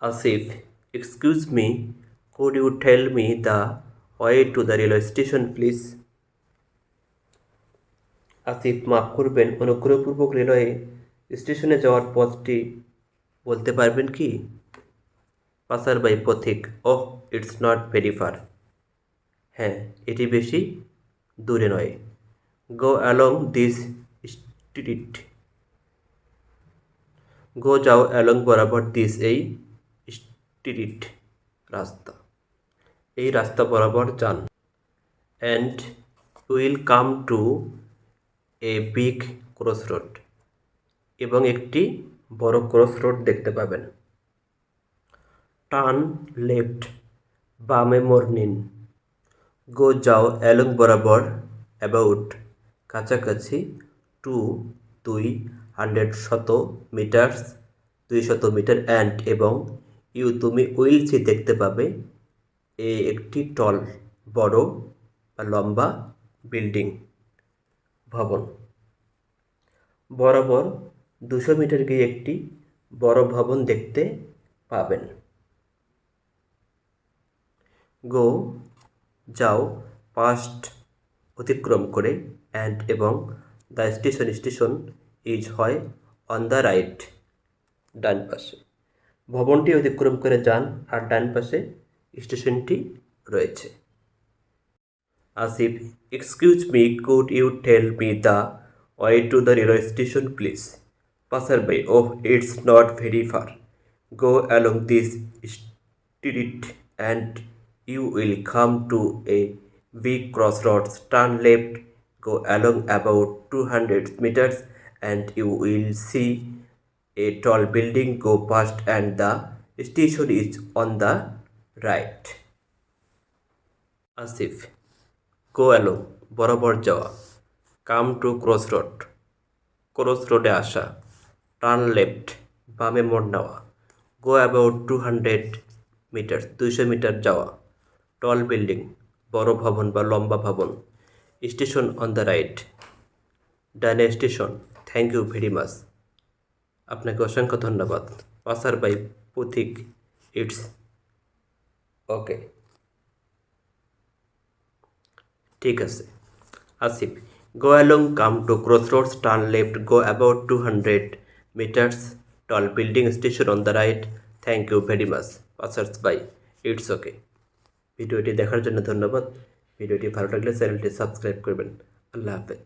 Asif, excuse me, could you tell me the way to the railway station, please? Asif, মাফ করবেন, অনুগ্রহপূর্বক railway স্টেশনে যাওয়ার পথটি বলতে পারবেন কি? পাসার বাই পথিক, oh, it's not very far. হ্যাঁ, এটি বেশি দূরে নয়। Go along this street. Go যাও অ্যালং বরাবর দিস এই স্ট্রিট রাস্তা। এই রাস্তা বরাবর যান। And will come to a big cross road. এবং একটি বড় ক্রস রোড দেখতে পাবেন। টার্ন লেফট, বামে মোড় নিন। গো যাও অ্যালং বরাবর, অ্যাবাউট কাছাকাছি, 200 মিটার্স 200 মিটার, অ্যান্ড এবং ইউ তুমি উইল সি দেখতে পাবে একটি টল বড় বা লম্বা বিল্ডিং ভবন। বরাবর 200 মিটার গিয়ে একটি বড় ভবন দেখতে পাবেন। গো যাও পাস্ট অতিক্রম করে, অ্যান্ড এবং দ্য স্টেশন ইজ হয় অন দ্য রাইট ডান পাশে। ভবনটি অতিক্রম করে যান আর ডান পাশে স্টেশনটি রয়েছে। Asif, excuse me, could you tell me the way to the railway station, please? Passer by, oh, it's not very far. Go along this street and you will come to a big crossroads. Turn left, go along about 200 meters, and you will see a tall building. Go past, and the station is on the right. Asif, go along, বরাবর যাওয়া। Come to crossroad, cross রোডে আসা। Turn left, বামে মোড় নেওয়া। গো about 200 metre, 200 metre যাওয়া। টল building, বড় ভবন বা লম্বা ভবন। স্টেশন অন দ্য রাইট, ডানে station. Thank you very much, আপনাকে অসংখ্য ধন্যবাদ। পাসার বাই পথিক, ইটস ওকে। ঠিক আছে। Asif, go along, come to cross roads, turn left, go about 200 metres, tall building, station on the right. Thank you very much, passers by, it's okay. ভিডিওটি দেখার জন্য ধন্যবাদ। ভিডিওটি ভালো লাগলে চ্যানেলটি সাবস্ক্রাইব করবেন। আল্লাহ হাফেজ।